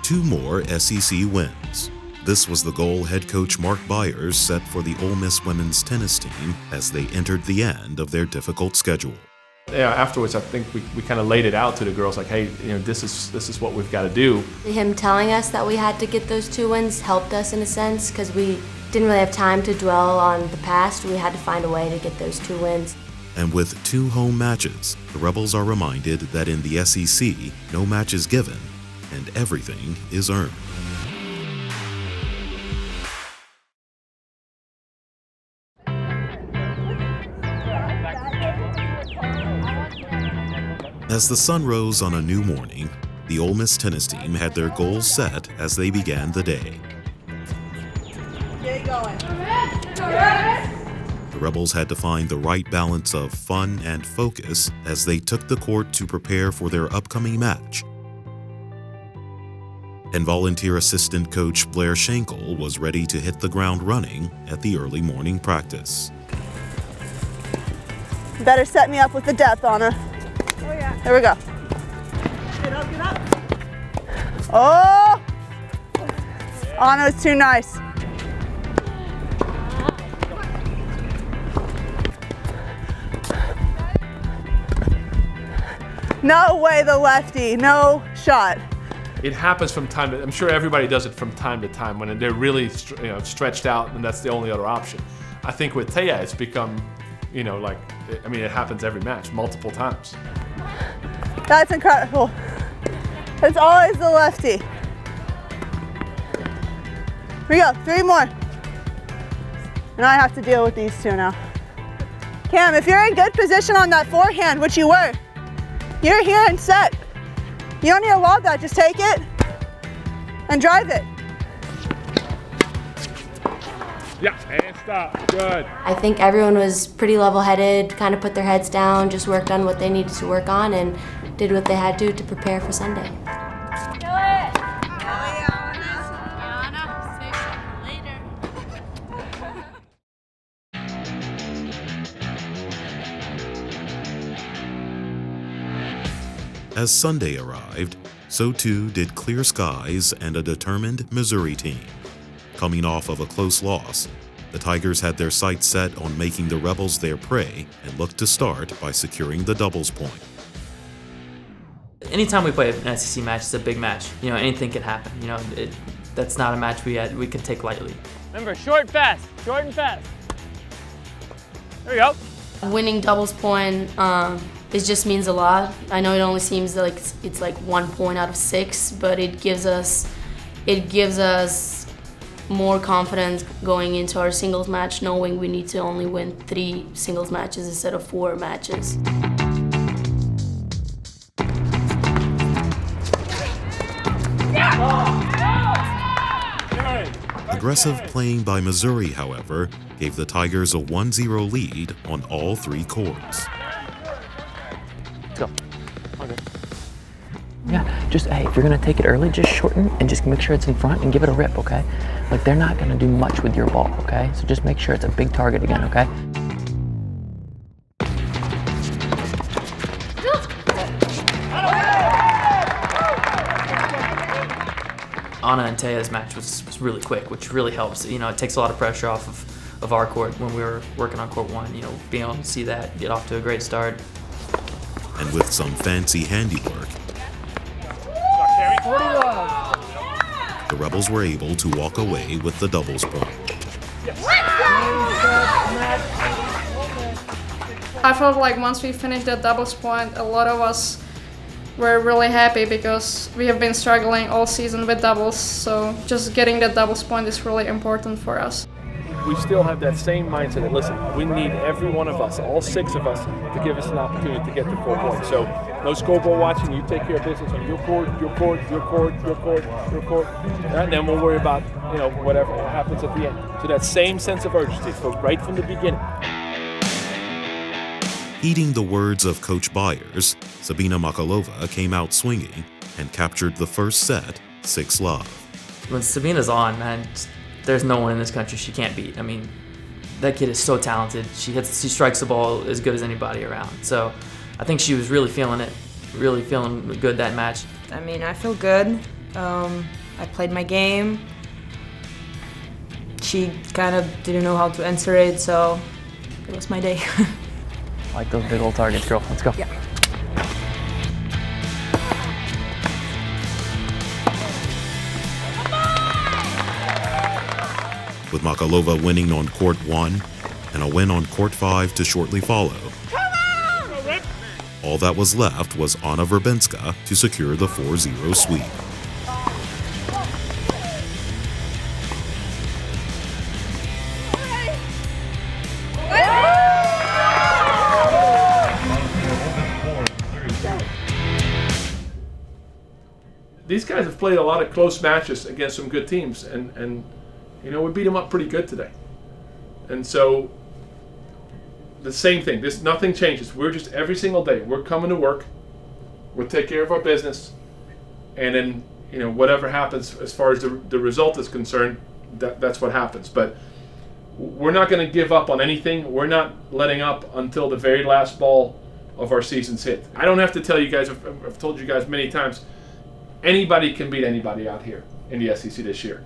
2 more SEC wins. This was the goal head coach Mark Byers set for the Ole Miss women's tennis team as they entered the end of their difficult schedule. Yeah, afterwards, I think we kind of laid it out to the girls, like, hey, this is what we've got to do. Him telling us that we had to get those 2 wins helped us in a sense, because we didn't really have time to dwell on the past. We had to find a way to get those 2 wins. And with 2 home matches, the Rebels are reminded that in the SEC, no match is given and everything is earned. As the sun rose on a new morning, the Ole Miss tennis team had their goals set as they began the day. Get going. The Rebels had to find the right balance of fun and focus as they took the court to prepare for their upcoming match. And volunteer assistant coach BLAIR SHANKLE was ready to hit the ground running at the early morning practice. Better set me up with the depth, Anna. Oh yeah. Here we go. Get up, get up. Oh! Anna was too nice. No way the lefty, no shot. It happens from time to, I'm sure everybody does it from time to time when they're really stretched out and that's the only other option. I think with Taya, it's become, it happens every match, multiple times. That's incredible. It's always the lefty. Here we go, 3 more. And I have to deal with these 2 now. Cam, if you're in good position on that forehand, which you were, you're here and set. You don't need to lob that, just take it and drive it. Yeah, and stop, good. I think everyone was pretty level-headed, kind of put their heads down, just worked on what they needed to work on and did what they had to prepare for Sunday. As Sunday arrived, so too did clear skies and a determined Missouri team. Coming off of a close loss, the Tigers had their sights set on making the Rebels their prey and looked to start by securing the doubles point. Anytime we play an SEC match, it's a big match. Anything can happen. That's not a match we can take lightly. Remember, short and fast, short and fast. There we go. Winning doubles point, it just means a lot. I know it only seems like it's like 1 point out of 6, but it gives us more confidence going into our singles match, knowing we need to only win 3 singles matches instead of 4 matches. Aggressive playing by Missouri, however, gave the Tigers a 1-0 lead on all 3 courts. Let's go. Okay. Yeah, just, hey, if you're gonna take it early, just shorten and just make sure it's in front and give it a rip, okay? Like, they're not gonna do much with your ball, okay? So just make sure it's a big target again, okay? Anna and Taya's match was really quick, which really helps. It takes a lot of pressure off of our court when we were working on court 1. Being able to see that, get off to a great start. And with some fancy handiwork, the Rebels were able to walk away with the doubles point. I felt like once we finished that doubles point, a lot of us were really happy because we have been struggling all season with doubles, so just getting that doubles point is really important for us. We still have that same mindset that, listen, we need every one of us, all 6 of us, to give us an opportunity to get to 4 points. So no scoreboard watching, you take care of business on your court, your court, your court, your court, your court, and then we'll worry about, whatever happens at the end. So that same sense of urgency right from the beginning. Heeding the words of Coach Byers, Sabina Makalova came out swinging and captured the first set 6-love. When Sabina's on, man, there's no one in this country she can't beat. That kid is so talented. She strikes the ball as good as anybody around. So I think she was really feeling it, really feeling good that match. I feel good. I played my game. She kind of didn't know how to answer it, so it was my day. I like those big old targets, girl. Let's go. Yeah. With Makalova winning on court 1 and a win on court 5 to shortly follow. All that was left was Anna Verbinska to secure the 4-0 sweep. These guys have played a lot of close matches against some good teams, and you know, we beat them up pretty good today. And so the same thing, nothing changes. We're just every single day, we're coming to work, we'll take care of our business, and then, you know, whatever happens as far as the result is concerned, that's what happens. But we're not going to give up on anything. We're not letting up until the very last ball of our season's hit. I don't have to tell you guys, I've told you guys many times, anybody can beat anybody out here in the SEC this year.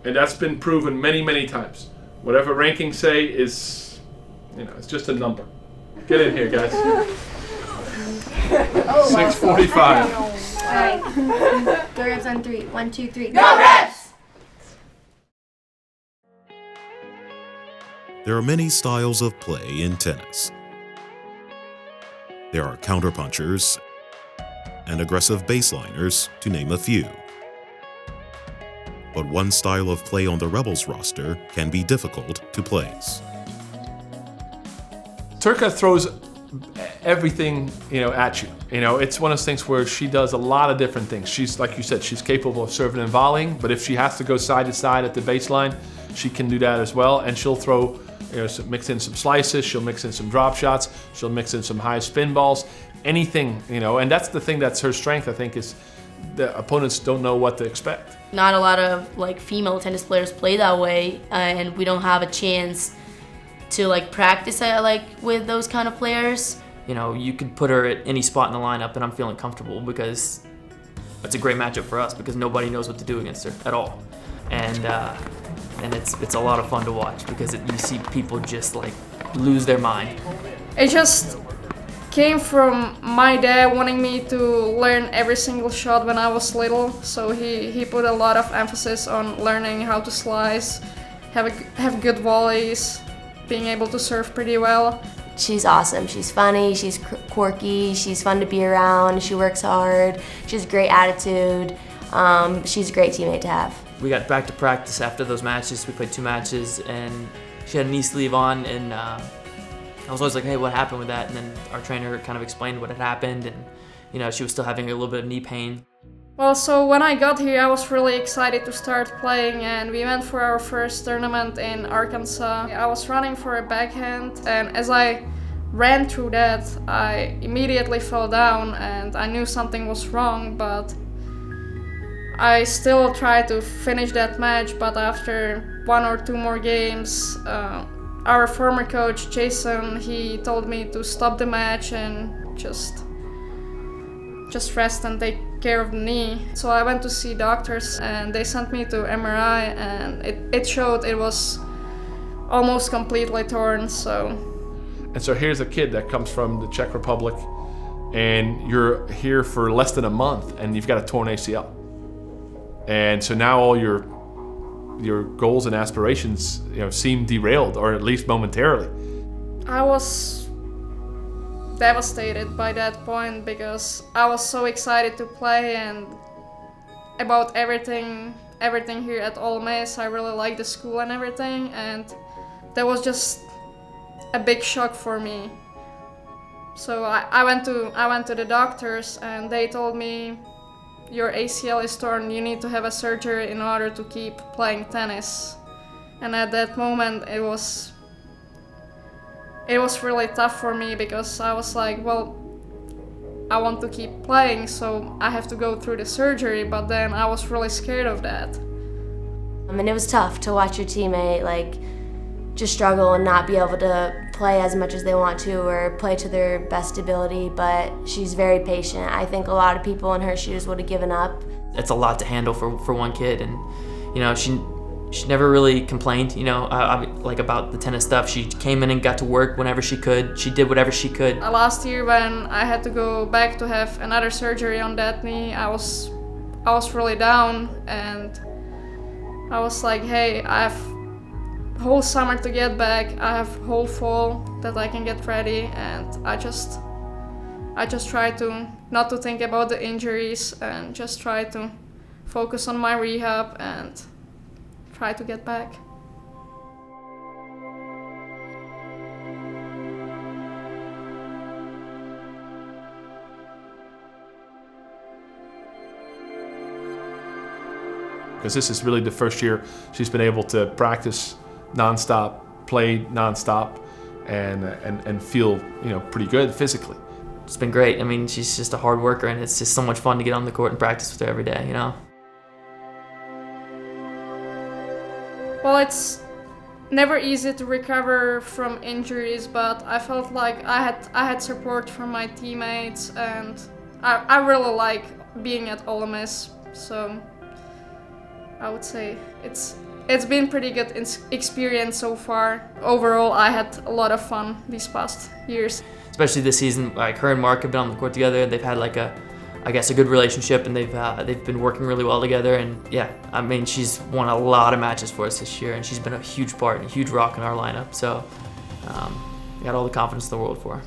And that's been proven many, many times. Whatever rankings say is, you know, it's just a number. Get in here, guys. 6:45. All right. Go Revs on 3. 1, 2, 3. Go Revs! There are many styles of play in tennis. There are counterpunchers and aggressive baseliners, to name a few. But one style of play on the Rebels roster can be difficult to place. Turka throws everything, you know, at you. You know, it's one of those things where she does a lot of different things. She's, like you said, she's capable of serving and volleying, but if she has to go side to side at the baseline, she can do that as well. And she'll throw, you know, mix in some slices, she'll mix in some drop shots, she'll mix in some high spin balls, anything, you know, and that's the thing that's her strength, I think, is the opponents don't know what to expect. Not a lot of like female tennis players play that way, and we don't have a chance to like practice like with those kind of players. You know, you could put her at any spot in the lineup and I'm feeling comfortable because it's a great matchup for us because nobody knows what to do against her at all. And it's a lot of fun to watch because you see people just like lose their mind. It just came from my dad wanting me to learn every single shot when I was little, so he put a lot of emphasis on learning how to slice, have good volleys, being able to serve pretty well. She's awesome. She's funny, she's quirky, she's fun to be around, she works hard, she has great attitude. She's a great teammate to have. We got back to practice after those matches. We played 2 matches and she had a knee sleeve on, and I was always like, hey, what happened with that? And then our trainer kind of explained what had happened, and you know, she was still having a little bit of knee pain. Well, so when I got here, I was really excited to start playing, and we went for our first tournament in Arkansas. I was running for a backhand, and as I ran through that, I immediately fell down, and I knew something was wrong, but I still tried to finish that match. But after 1 or 2 more games, our former coach, Jason, he told me to stop the match and just rest and take care of the knee. So I went to see doctors and they sent me to MRI, and it showed it was almost completely torn. And so here's a kid that comes from the Czech Republic, and you're here for less than a month and you've got a torn ACL. And so now all your goals and aspirations, you know, seem derailed, or at least momentarily. I was devastated by that point because I was so excited to play and about everything here at Ole Miss. I really like the school and everything, and that was just a big shock for me. So I went to the doctors and they told me, your ACL is torn, you need to have a surgery in order to keep playing tennis. And at that moment it was really tough for me because I was like, well, I want to keep playing, so I have to go through the surgery, but then I was really scared of that. And it was tough to watch your teammate like just struggle and not be able to play as much as they want to or play to their best ability, but she's very patient. I think a lot of people in her shoes would have given up. It's a lot to handle for one kid, and you know, she never really complained, you know, like about the tennis stuff. She came in and got to work whenever she could. She did whatever she could. Last year when I had to go back to have another surgery on that knee, I was really down, and I was like, hey, I have whole summer to get back. I have whole fall that I can get ready, and I just try to not to think about the injuries and just try to focus on my rehab and try to get back. Because this is really the first year she's been able to practice nonstop, play nonstop, and feel, you know, pretty good physically. It's been great. I mean, she's just a hard worker, and it's just so much fun to get on the court and practice with her every day, you know? Well, it's never easy to recover from injuries, but I felt like I had support from my teammates, and I really like being at Ole Miss, so I would say it's been pretty good experience so far. Overall, I had a lot of fun these past years. Especially this season, like her and Mark have been on the court together. They've had like a good relationship, and they've been working really well together. And yeah, I mean, she's won a lot of matches for us this year, and she's been a huge part, a huge rock in our lineup. So, I got all the confidence in the world for her.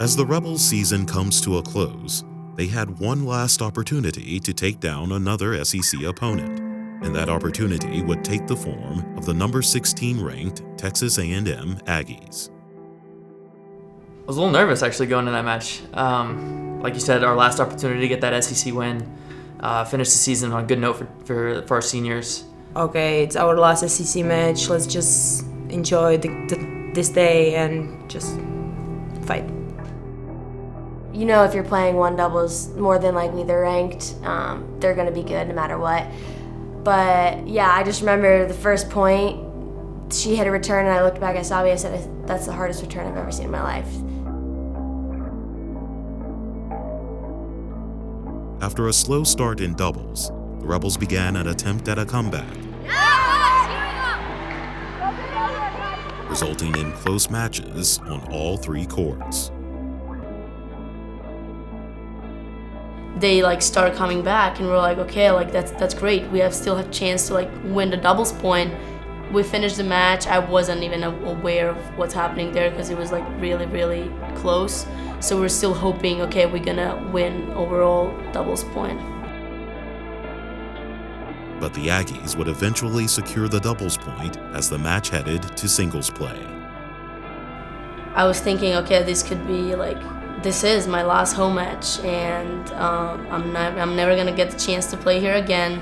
As the Rebels' season comes to a close, they had one last opportunity to take down another SEC opponent, and that opportunity would take the form of the number 16 ranked Texas A&M Aggies. I was a little nervous actually going into that match. Like you said, our last opportunity to get that SEC win, finish the season on a good note for our seniors. Okay, it's our last SEC match. Let's just enjoy this day and just fight. You know, if you're playing one doubles, more than likely they're ranked. They're going to be good no matter what. But yeah, I just remember the first point, she hit a return, and I looked back at Sabi. I said, that's the hardest return I've ever seen in my life. After a slow start in doubles, the Rebels began an attempt at a comeback, resulting in close matches on all three courts. They like started coming back, and we're like, okay, like that's great. We still have a chance to like win the doubles point. We finished the match. I wasn't even aware of what's happening there because it was like really, really close. So we're still hoping, okay, we're gonna win overall doubles point. But the Aggies would eventually secure the doubles point as the match headed to singles play. I was thinking, okay, this could be like, this is my last home match, and I'm never gonna get the chance to play here again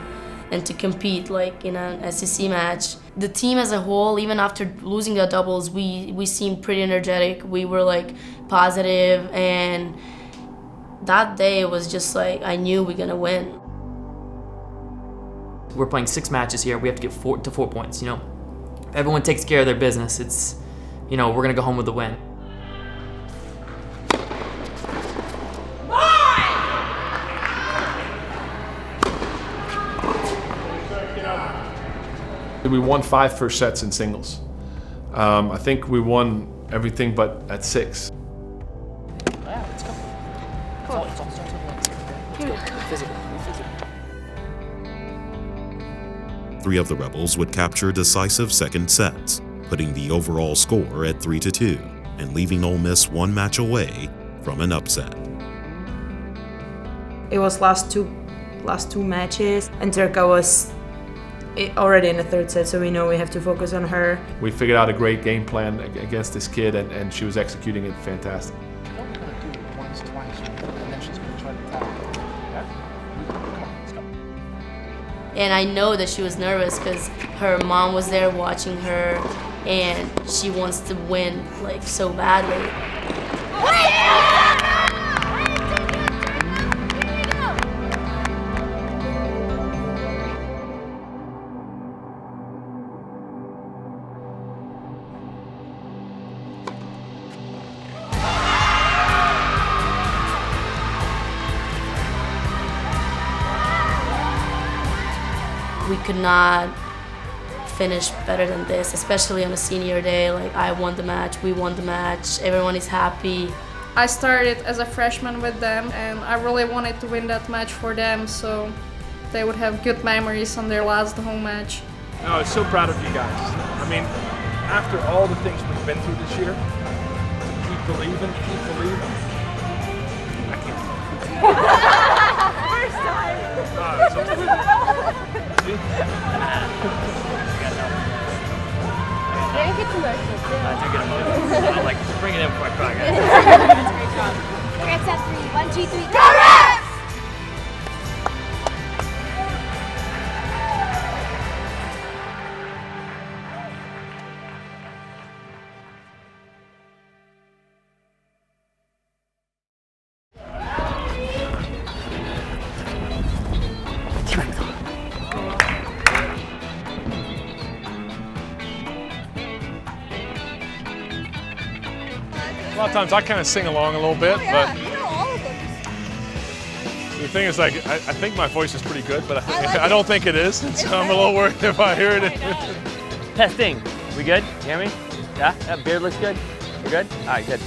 and to compete like in an SEC match. The team as a whole, even after losing the doubles, we seemed pretty energetic. We were like positive, and that day was just like, I knew we're gonna win. We're playing 6 matches here. We have to get 4 points, you know. If everyone takes care of their business, it's, you know, we're gonna go home with the win. We won 5 first sets in singles. I think we won everything but at 6. Yeah, let's go. Come on. It all starts with legs. Be physical. Be physical. 3 of the Rebels would capture decisive second sets, putting the overall score at 3-2 and leaving Ole Miss one match away from an upset. It was last two matches, and Terka was already in the third set, so we know we have to focus on her. We figured out a great game plan against this kid, and she was executing it fantastic. We're only going to do it once, twice, and then she's going to try to tap. Yeah? Come on, let's go. And I know that she was nervous because her mom was there watching her, and she wants to win like so badly. we could not finish better than this, especially on a senior day. Like, I won the match, we won the match, everyone is happy. I started as a freshman with them, and I really wanted to win that match for them so they would have good memories on their last home match. No, I'm so proud of you guys. I mean, after all the things we've been through this year, keep believing, keep believing. I can't. First time. Yeah, get emotional too. I do get emotional. I like to bring it in before I cry, guys. That's a great job. Okay, set 3. 1, 2, 3, go! A lot of times I kind of sing along a little bit, but You know all of them. the thing is, like, I think my voice is pretty good, but I don't think it is, and so I'm a little worried if I hear it. Testing. We good? You hear me? Yeah? That beard looks good? We're good? All right, good.